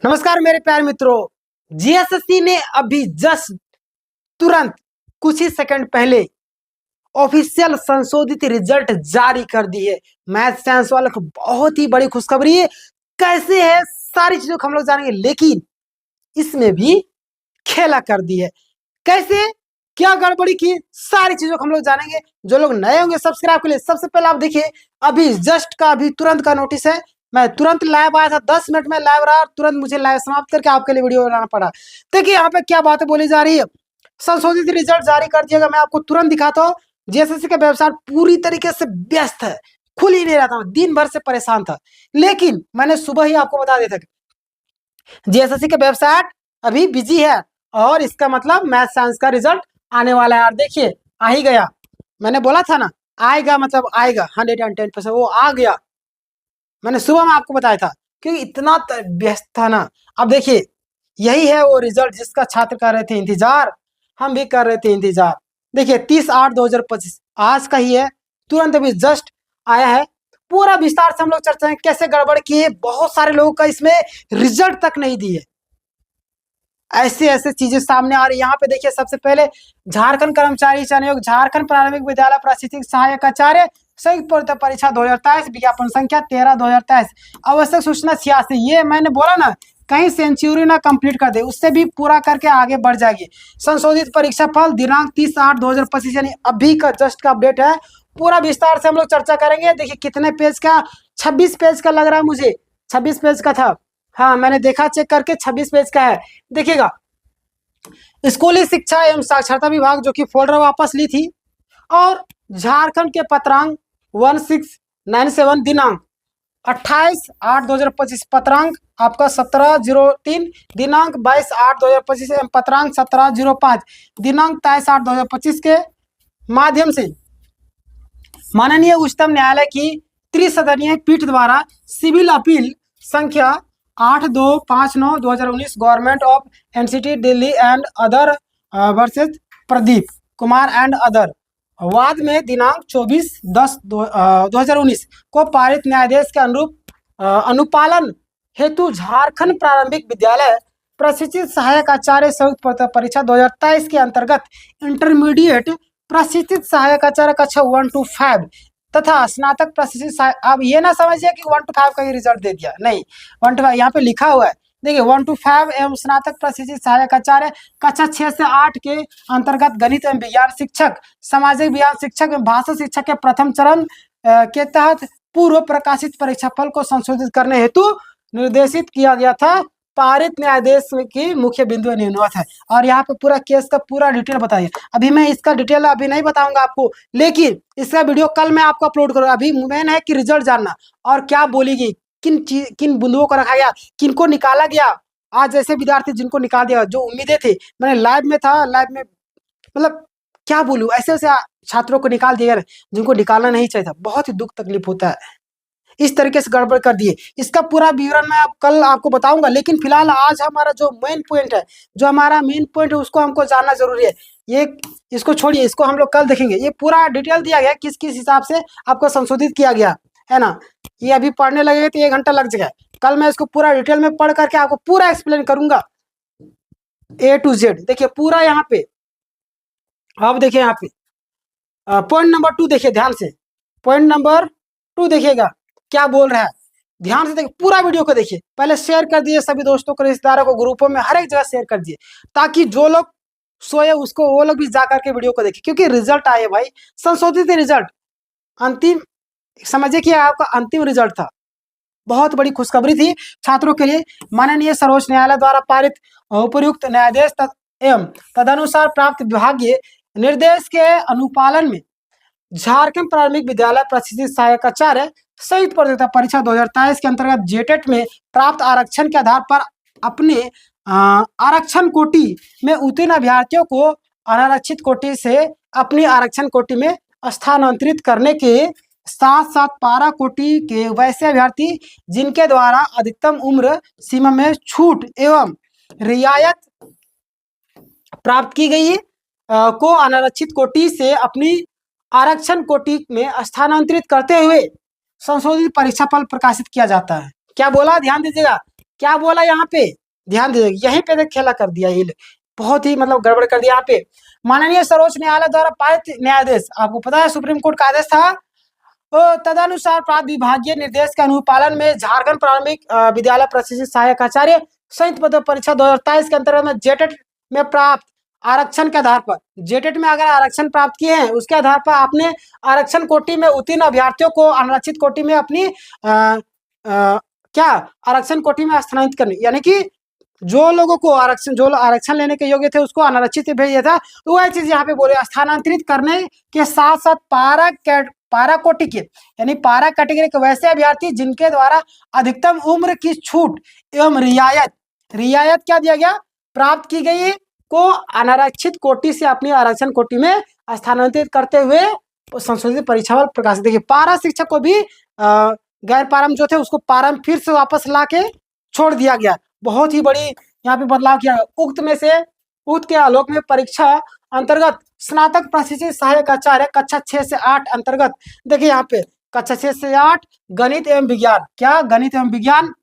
नमस्कार मेरे प्यारे मित्रों। जीएसएससी ने अभी जस्ट तुरंत कुछ ही सेकंड पहले ऑफिशियल संशोधित रिजल्ट जारी कर दी है। मैथ साइंस वालों को बहुत ही बड़ी खुशखबरी है। कैसे है सारी चीजों को हम लोग जानेंगे, लेकिन इसमें भी खेला कर दी है। कैसे, क्या गड़बड़ी की, सारी चीजों को हम लोग जानेंगे। जो लोग नए होंगे सब्सक्राइब के लिए सबसे पहले आप देखिए, अभी जस्ट का अभी तुरंत का नोटिस है। मैं तुरंत लाइव आया था, 10 मिनट में लाइव रहा, तुरंत मुझे लाइव समाप्त करके आपके लिए वीडियो बनाना पड़ा। देखिए यहाँ पे क्या बातें बोली जा रही है। संशोधित रिजल्ट जारी कर दिया गया। मैं आपको तुरंत दिखाता हूँ। जीएसएससी का वेबसाइट पूरी तरीके से व्यस्त है, खुल ही नहीं रहा था, दिन भर से परेशान था। लेकिन मैंने सुबह ही आपको बता दिया था जीएसएससी का वेबसाइट अभी बिजी है और इसका मतलब मैथ साइंस का रिजल्ट आने वाला है। और देखिए आ ही गया। मैंने बोला था ना आएगा, मतलब आएगा 110%, वो आ गया। मैंने सुबह में आपको बताया था क्योंकि इतना व्यस्त था ना। अब देखिए यही है वो रिजल्ट जिसका छात्र कर रहे थे इंतजार, हम भी कर रहे थे इंतजार। देखिए 30/8/2025 आज का ही है, तुरंत अभी जस्ट आया है। पूरा विस्तार से हम लोग चर्चा करेंगे कैसे गड़बड़ की है। बहुत सारे लोगों का इसमें रिजल्ट तक नहीं दिए, ऐसे ऐसे चीजें सामने आ रही है। यहाँ पे देखिए सबसे पहले झारखंड कर्मचारी चयन आयोग, झारखंड प्राथमिक विद्यालय प्रशिक्षक सहायक आचार्य संयुक्त परीक्षा 2023, विज्ञापन संख्या 13/2023, आवश्यक सूचना 86। ये मैंने बोला ना, कहीं सेंचुरी ना कंप्लीट कर दे, उससे भी पूरा करके आगे बढ़ जाएगी। संशोधित परीक्षा फल दिनांक 30/8/2025, यानी अभी का जस्ट का अपडेट है। पूरा विस्तार से हम लोग चर्चा करेंगे। देखिए कितने पेज का, 26 पेज का लग रहा है मुझे, 26 पेज का था। हाँ मैंने देखा चेक करके, 26 पेज का है। देखिएगा, स्कूली शिक्षा एवं साक्षरता विभाग जो कि फोल्डर वापस ली थी, और झारखंड के पत्रांक 1697 दिनांक 28/8/2025, पत्रांक आपका 17/03, दिनांक 22/8/2025 एवं पत्रांक 17/05, दिनांक 23/8/2025 के माध्यम से माननीय उच्चतम न्यायालय की त्रिसदनीय पीठ द्वारा सिविल अपील संख्या 8259/2019 government of NCT Delhi and other versus Pradeep Kumar and other वाद में दिनांक 24/10/2019 को पारित न्यायाधीश के अनुरूप अनुपालन हेतु झारखंड प्रारंभिक विद्यालय प्रशिक्षित सहायक आचार्य संयुक्त परीक्षा 2023 के अंतर्गत इंटरमीडिएट प्रशिक्षित सहायक आचार्य कक्षा 1 to 5 तथा स्नातक प्रशिक्षित। अब ये ना समझिए कि 1 to 5 का ही रिजल्ट दे दिया, नहीं, 1 to 5 यहाँ पे लिखा हुआ है। देखिए 1 to 5 एवं स्नातक प्रशिक्षित सहायक आचार्य कक्षा 6 से 8 के अंतर्गत गणित एवं विज्ञान शिक्षक, सामाजिक विज्ञान शिक्षक एवं भाषा शिक्षक के प्रथम चरण के तहत पूर्व प्रकाशित परीक्षा फल को संशोधित करने हेतु निर्देशित किया गया था। पारित न्यायाधीश की मुख्य बिंदु निम्नवत है। और यहाँ पे पूरा केस का पूरा डिटेल बताइए। अभी मैं इसका डिटेल अभी नहीं बताऊंगा आपको, लेकिन इसका वीडियो कल मैं आपको अपलोड करूंगा। अभी मेन है कि रिजल्ट जानना और क्या बोलेगी, किन बिंदुओं को रखा गया, किनको निकाला गया। आज ऐसे विद्यार्थी जिनको निकाल दिया, जो उम्मीदें थे, मैंने लाइव में था, लाइव में मतलब क्या बोलूं, ऐसे ऐसे छात्रों को निकाल दिया जिनको निकालना नहीं चाहिए था। बहुत ही दुख तकलीफ होता है, इस तरीके से गड़बड़ कर दिए। इसका पूरा विवरण मैं कल आपको बताऊंगा, लेकिन फिलहाल आज हमारा जो मेन पॉइंट है, उसको हमको जानना जरूरी है। ये इसको छोड़िए, इसको हम लोग कल देखेंगे। ये पूरा डिटेल दिया गया किस किस हिसाब से आपको संशोधित किया गया है ना। ये अभी पढ़ने लगेगा तो 1 घंटा लग जाएगा। कल मैं इसको पूरा डिटेल में पढ़ करके आपको पूरा एक्सप्लेन करूंगा A to Z। देखिए पूरा यहाँ पे, अब देखिए यहाँ पे पॉइंट नंबर 2 देखिए ध्यान से। पॉइंट नंबर 2 देखिएगा क्या बोल रहा है, ध्यान से देखिए, पूरा वीडियो को देखिए। पहले शेयर कर दिए सभी दोस्तों को, रिश्तेदारों को, ग्रुपों में, हर एक जगह शेयर कर दिए, ताकि जो लोग सोए उसको वो लोग भी जा करके वीडियो को देखें। क्योंकि रिजल्ट आए भाई, संशोधित रिजल्ट, अंतिम, समझिए कि आपका अंतिम रिजल्ट था। बहुत बड़ी खुशखबरी थी छात्रों के लिए। माननीय सर्वोच्च न्यायालय द्वारा पारित उपयुक्त न्यायाधीश एवं तदनुसार प्राप्त विभागीय निर्देश के अनुपालन में झारखंड प्राथमिक विद्यालय प्रशिक्षित सहायक आचार्य संयुक्त परीक्षा 2023 के अंतर्गत जेटेट में प्राप्त आरक्षण के आधार पर अपने आरक्षण कोटि में उत्तीर्ण अभ्यर्थियों को अनारक्षित कोटि से अपनी आरक्षण कोटि में स्थानांतरित करने के साथ साथ पारा कोटि के वैसे अभ्यर्थी जिनके द्वारा अधिकतम उम्र सीमा में छूट एवं रियायत प्राप्त की गई को अनारक्षित कोटि से अपनी आरक्षण कोटि में स्थानांतरित करते हुए संशोधित परीक्षा फल प्रकाशित किया जाता है। क्या बोला, ध्यान दीजिएगा, क्या बोला यहाँ पे, ध्यान दीजिए, यहीं पे देख खेला कर दिया, ये बहुत ही मतलब गड़बड़ कर दिया यहाँ पे। माननीय सर्वोच्च न्यायालय द्वारा पारित न्यायाधीश, आपको पता है सुप्रीम कोर्ट का आदेश था, तदनुसार प्राप्त विभागीय निर्देश के अनुपालन में झारखंड प्रारंभिक विद्यालय प्रशिक्षित सहायक आचार्य संयुक्त पद परीक्षा 2023 के अंतर्गत में जेटेट में प्राप्त आरक्षण के आधार पर, जेटेट में अगर आरक्षण प्राप्त किए हैं उसके आधार पर आपने आरक्षण कोटि में उत्तीर्ण अभ्यर्थियों को अनारक्षित कोटि में अपनी क्या आरक्षण कोटि में स्थानांतरित करने, यानी कि जो लोगों को आरक्षण, जो आरक्षण लेने के योग्य थे उसको अनारक्षित भेज दिया था, तो वह चीज यहाँ पे बोले स्थानांतरित करने के साथ साथ पारा कोटि के, यानी पारा कैटेगरी के वैसे अभ्यर्थी जिनके द्वारा अधिकतम उम्र की छूट एवं रियायत क्या दिया गया, प्राप्त की गई को अनारक्षित कोटि से अपनी आरक्षण कोटि में स्थानांतरित करते हुए संशोधित परीक्षाफल प्रकाशित। देखिए पारा शिक्षक को भी गैर पारम जो थे उसको पारम फिर से वापस ला के छोड़ दिया गया, बहुत ही बड़ी यहाँ पे बदलाव किया। उक्त के आलोक में परीक्षा अंतर्गत स्नातक प्रशिक्षित सहायक आचार्य कक्षा 6 से 8 अंतर्गत, देखिए यहाँ पे कक्षा 6 से 8 गणित एवं विज्ञान, क्या गणित एवं विज्ञान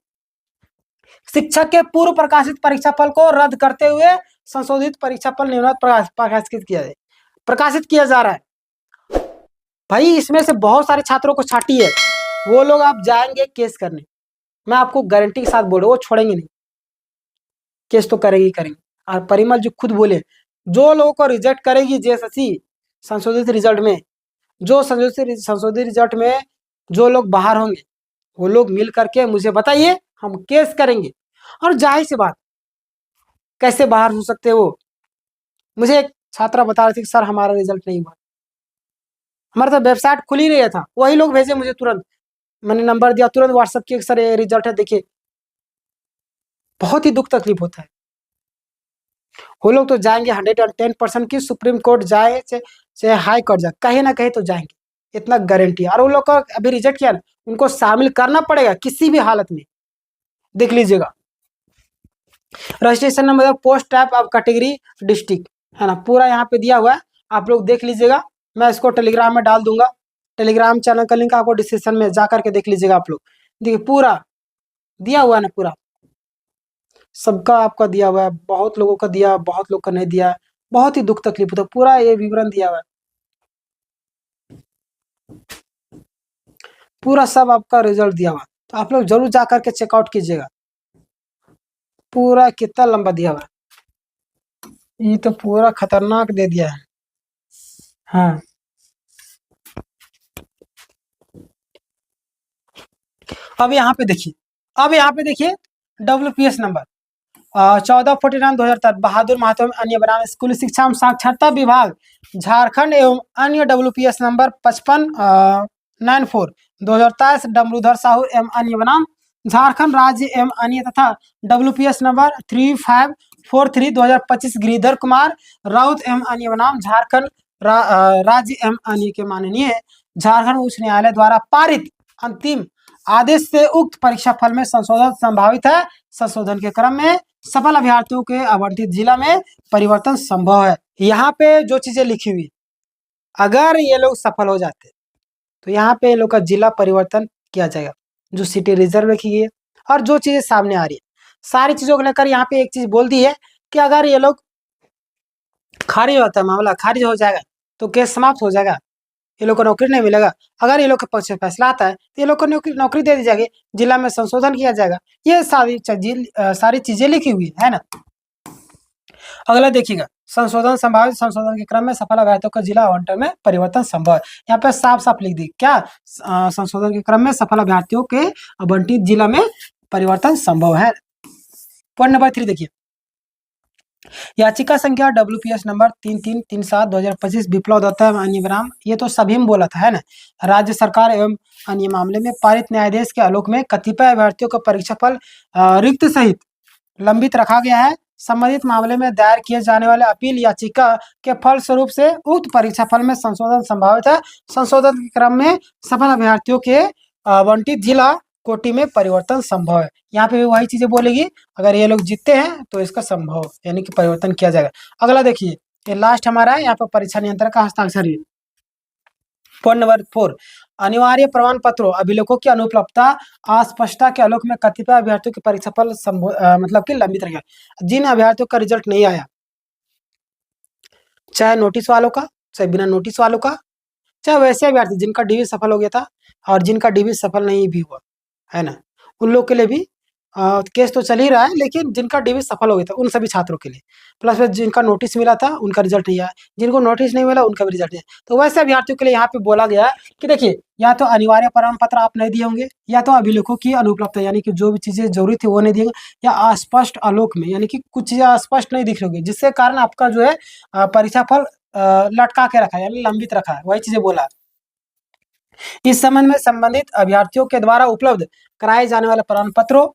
शिक्षक के पूर्व प्रकाशित परीक्षाफल को रद्द करते हुए संशोधित परीक्षाफल निम्नलिखित प्रकाशित किया जा रहा है। भाई इसमें से बहुत सारे छात्रों को छाटी है, वो लोग आप जाएंगे केस करने, मैं आपको गारंटी के साथ बोल रहा हूँ, वो छोड़ेंगे नहीं, केस तो करेंगे। और परिमल जो खुद बोले, जो लोगों को रिजेक्ट करेगी जेएसएससी संशोधित रिजल्ट में, जो संशोधित रिजल्ट में जो लोग बाहर होंगे वो लोग मिल करके मुझे बताइए, हम केस करेंगे। और जाहिर सी बात, कैसे बाहर हो सकते हो, मुझे एक छात्रा बता रही थी कि सर हमारा रिजल्ट नहीं हुआ, हमारा तो वेबसाइट खुल ही नहीं था, वही लोग भेजे मुझे तुरंत, मैंने नंबर दिया तुरंत व्हाट्सएप किया सर ये रिजल्ट है देखिए। बहुत ही दुख तकलीफ होता है, वो लोग तो जाएंगे 110% की, सुप्रीम कोर्ट जाए चाहे हाई कोर्ट जाए, कहीं ना कहीं तो जाएंगे, इतना गारंटी। और वो लोग को अभी रिजेक्ट किया, उनको शामिल करना पड़ेगा किसी भी हालत में, देख लीजिएगा। Registration number, post type of category district, है ना, पूरा यहाँ पे दिया हुआ है, आप लोग देख लीजिएगा, मैं इसको टेलीग्राम में डाल दूंगा, टेलीग्राम चैनल का लिंक आपको डिस्क्रिप्शन में जा करके देख लीजिएगा आप लोग। देखिए पूरा दिया हुआ है ना, पूरा सबका आपका दिया हुआ है, बहुत लोगों का दिया, बहुत लोग का नहीं दिया, बहुत ही दुख तकलीफ होता है, पूरा ये विवरण दिया हुआ है, पूरा सब आपका रिजल्ट दिया हुआ है, तो आप लोग जरूर जा करके चेकआउट कीजिएगा, पूरा कितना लंबा दिया हुआ है, ये तो पूरा खतरनाक दे दिया है। हाँ अब यहाँ पे देखिए, WPS नंबर 1449/2003 बहादुर महतो अन्य बनाम स्कूली शिक्षा एवं साक्षरता विभाग झारखंड एवं अन्य WPS नंबर 5594 2023 डमरूधर साहू एवं अन्य बनाम झारखंड राज्य एवं अन्य तथा WPS नंबर 3543 2025 गिरिधर कुमार राउत एवं अन्य बनाम झारखंड राज्य एवं अन्य के माननीय झारखंड उच्च न्यायालय द्वारा पारित अंतिम आदेश से उक्त परीक्षा फल में संशोधन संभावित है। संशोधन के क्रम में सफल अभ्यर्थियों के आवंटित जिला में परिवर्तन संभव है। यहाँ पे जो चीजें लिखी हुई, अगर ये लोग सफल हो जाते तो यहाँ पे ये लोग का जिला परिवर्तन किया जाएगा, जो सिटी रिजर्व रखी गई है। और जो चीजें सामने आ रही है, सारी चीजों को लेकर यहाँ पे एक चीज बोल दी है कि अगर ये लोग खारिज होता है, मामला खारिज हो जाएगा तो केस समाप्त हो जाएगा, ये लोग को नौकरी नहीं मिलेगा। अगर ये लोग के पक्ष में फैसला आता है तो ये लोग को नौकरी दे दी जाएगी, जिला में संशोधन किया जाएगा। ये सारी चीजें लिखी हुई है ना। अगला देखिएगा, संशोधन संभावित, संशोधन के क्रम में सफल अभ्यर्थियों का जिला आवंटन में परिवर्तन संभव है। यहाँ पे साफ साफ लिख दी क्या, संशोधन के क्रम में सफल अभ्यर्थियों के आवंटित जिला में परिवर्तन संभव है। पॉइंट नंबर 3 देखिए, याचिका संख्या WPS नंबर 3337/2025 विप्लव दत्ता एवं अन्य बनाम, ये तो सभी में बोला था है ना, राज्य सरकार एवं अन्य मामले में पारित न्यायाधीश के आलोक में कतिपय अभ्यर्थियों का परीक्षा फल रिक्त सहित लंबित रखा गया है। संबंधित मामले में दायर किए जाने वाले अपील याचिका के फल स्वरूप से उक्त परीक्षा फल में संशोधन संभावित है। संशोधन के क्रम में सफल अभ्यर्थियों के आवंटित जिला कोटि में परिवर्तन संभव है। यहाँ पे भी वही चीजें बोलेगी, अगर ये लोग जीतते हैं तो इसका संभव यानी कि परिवर्तन किया जाएगा। अगला देखिए, ये लास्ट हमारा है, यहाँ पर परीक्षा नियंत्रक का हस्ताक्षर। पॉइंट नंबर 4, अनिवार्य प्रमाण पत्रों अभिलेखों की अनुपलब्धता अस्पष्टता के आलोक में कतिपय अभ्यर्थियों के परीक्षाफल मतलब कि लंबित रह गया। जिन अभ्यर्थियों का रिजल्ट नहीं आया, चाहे नोटिस वालों का, चाहे बिना नोटिस वालों का, चाहे वैसे अभ्यर्थी जिनका डीवी सफल हो गया था और जिनका डीवी सफल नहीं भी हुआ, है ना, उन लोग के लिए भी केस तो चल ही रहा है, लेकिन जिनका डीवी सफल हो गया था उन सभी छात्रों के लिए, प्लस में जिनका नोटिस मिला था उनका रिजल्ट नहीं आया, जिनको नोटिस नहीं मिला उनका भी रिजल्ट नहीं आया। तो वैसे अभ्यर्थियों के लिए यहाँ पे बोला गया है कि देखिए, या तो अनिवार्य प्रमाण पत्र आप नहीं दिए होंगे, या तो अभिलेखों की अनुपलब्धता यानी कि जो भी चीजें जरूरी थी वो नहीं दिए, या अस्पष्ट आलोक में यानी कि कुछ चीजें अस्पष्ट नहीं दिख रही होगी, जिसके कारण आपका जो है परीक्षा फल लटका के रखा है यानी लंबित रखा है, वही चीजें बोला। इस संबंध में संबंधित अभ्यर्थियों के द्वारा उपलब्ध कराए जाने वाले प्रमाण पत्रों,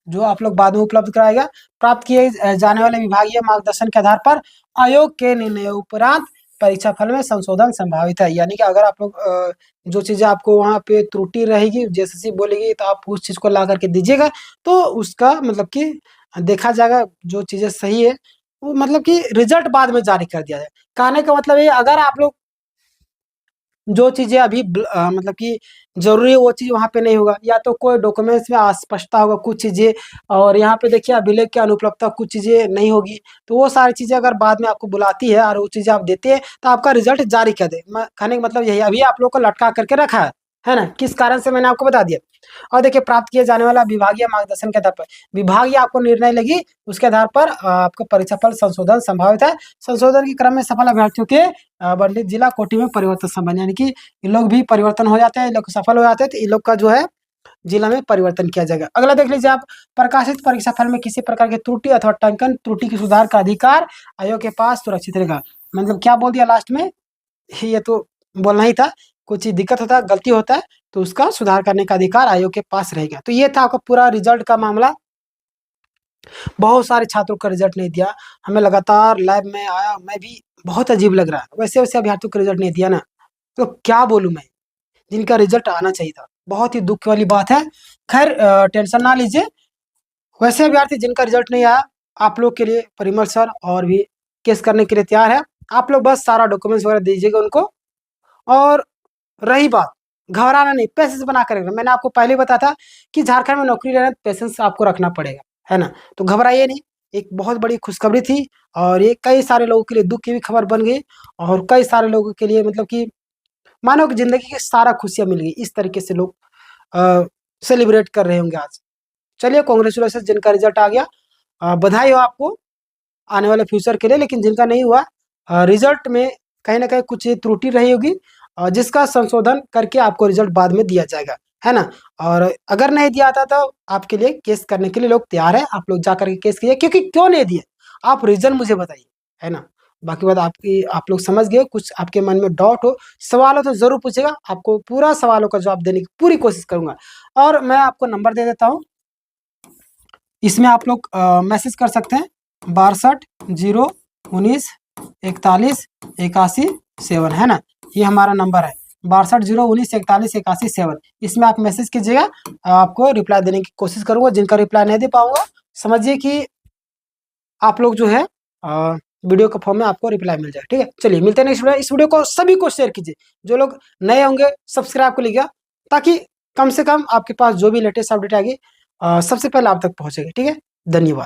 जो आप लोग बाद में उपलब्ध कराएगा, प्राप्त किए जाने वाले विभागीय मार्गदर्शन के आधार पर आयोग के निर्णय उपरांत परीक्षा फल में संशोधन संभावित है। यानी कि अगर आप लोग जो चीजें आपको वहाँ पे त्रुटि रहेगी, जेएसएससी बोलेगी तो आप उस चीज को ला करके दीजिएगा, तो उसका मतलब कि देखा जाएगा जो चीजें सही है वो मतलब कि रिजल्ट बाद में जारी कर दिया जाए। कहने का मतलब ये, अगर आप लोग जो चीजें अभी मतलब कि जरूरी है वो चीज वहां पे नहीं होगा, या तो कोई डॉक्यूमेंट्स में अस्पष्टता होगा कुछ चीजें, और यहाँ पे देखिए अभिलेख की अनुपलब्धता कुछ चीजें नहीं होगी, तो वो सारी चीजें अगर बाद में आपको बुलाती है और वो चीजें आप देते हैं तो आपका रिजल्ट जारी कर दे। कहने का मतलब यही, अभी आप लोग को लटका करके रखा है ना, किस कारण से मैंने आपको बता दिया। और देखिए, प्राप्त किए जाने वाला विभागीय मार्गदर्शन के आधार पर विभागीय आपको निर्णय लेगी, उसके आधार पर आपको परीक्षा फल संशोधन संभावित है। संशोधन के क्रम में सफल अभ्यर्थियों के वर्णित जिला कोटि में परिवर्तन संबंध, यानी कि इन लोग भी परिवर्तन हो जाते हैं, इन लोग सफल हो जाते हैं तो इन लोग का जो है जिला में परिवर्तन किया जाएगा। अगला देख लीजिए आप, प्रकाशित परीक्षा फल में किसी प्रकार की त्रुटि अथवा टंकन त्रुटि की सुधार का अधिकार आयोग के पास सुरक्षित रहेगा। मतलब क्या बोल दिया लास्ट में, ये तो बोलना ही था, कुछ दिक्कत होता है, गलती होता है तो उसका सुधार करने का अधिकार आयोग के पास रहेगा। तो ये था आपका पूरा रिजल्ट का मामला। बहुत सारे छात्रों का रिजल्ट नहीं दिया, हमें लगातार लैब में आया, मैं भी बहुत अजीब लग रहा है, वैसे वैसे अभ्यर्थियों का रिजल्ट नहीं दिया ना, तो क्या बोलूं मैं, जिनका रिजल्ट आना चाहिए था, बहुत ही दुख वाली बात है। खैर टेंशन ना लीजिए, वैसे अभ्यर्थी जिनका रिजल्ट नहीं आया, आप लोग के लिए परिमल सर और भी केस करने के लिए तैयार है। आप लोग बस सारा डॉक्यूमेंट्स वगैरह दीजिएगा उनको, और रही बात, घबराना नहीं, पेशेंस बना कर रखना। मैंने आपको पहले बताया था कि झारखंड में नौकरी लेना पेशेंस आपको रखना पड़ेगा, है ना, तो घबराइए नहीं। एक बहुत बड़ी खुशखबरी थी, और ये कई सारे लोगों के लिए दुख की भी खबर बन गई, और कई सारे लोगों के लिए मतलब कि मानो कि जिंदगी की सारा खुशियां मिल गई, इस तरीके से लोग सेलिब्रेट कर रहे होंगे आज। चलिए, कॉन्ग्रेचुलेशन जिनका रिजल्ट आ गया, बधाई हो आपको आने वाले फ्यूचर के लिए। लेकिन जिनका नहीं हुआ, रिजल्ट में कहीं ना कहीं कुछ त्रुटि रही होगी, जिसका संशोधन करके आपको रिजल्ट बाद में दिया जाएगा, है ना। और अगर नहीं दिया था तो आपके लिए केस करने के लिए लोग तैयार है, आप लोग जाकर के केस कीजिए, क्योंकि क्यों नहीं दिए आप रीजन मुझे बताइए, है ना। बाकी बात आपकी, आप लोग समझ गए, कुछ आपके मन में डाउट हो, सवाल हो तो जरूर पूछेगा, आपको पूरा सवालों का जवाब देने की पूरी कोशिश करूंगा। और मैं आपको नंबर दे देता हूँ, इसमें आप लोग मैसेज कर सकते हैं, 62 0 19 41 81 7, है ना, ये हमारा नंबर है, 62 0 19 41 81 7। इसमें आप मैसेज कीजिएगा, आपको रिप्लाई देने की कोशिश करूंगा। जिनका रिप्लाई नहीं दे पाऊंगा, समझिए कि आप लोग जो है वीडियो के फॉर्म में आपको रिप्लाई मिल जाए, ठीक है। चलिए, मिलते हैं नेक्स्ट वीडियो। इस वीडियो को सभी को शेयर कीजिए, जो लोग नए होंगे सब्सक्राइब को लीजिएगा, ताकि कम से कम आपके पास जो भी लेटेस्ट अपडेट आएगी सबसे पहले आप तक पहुंचेगा, ठीक है। धन्यवाद।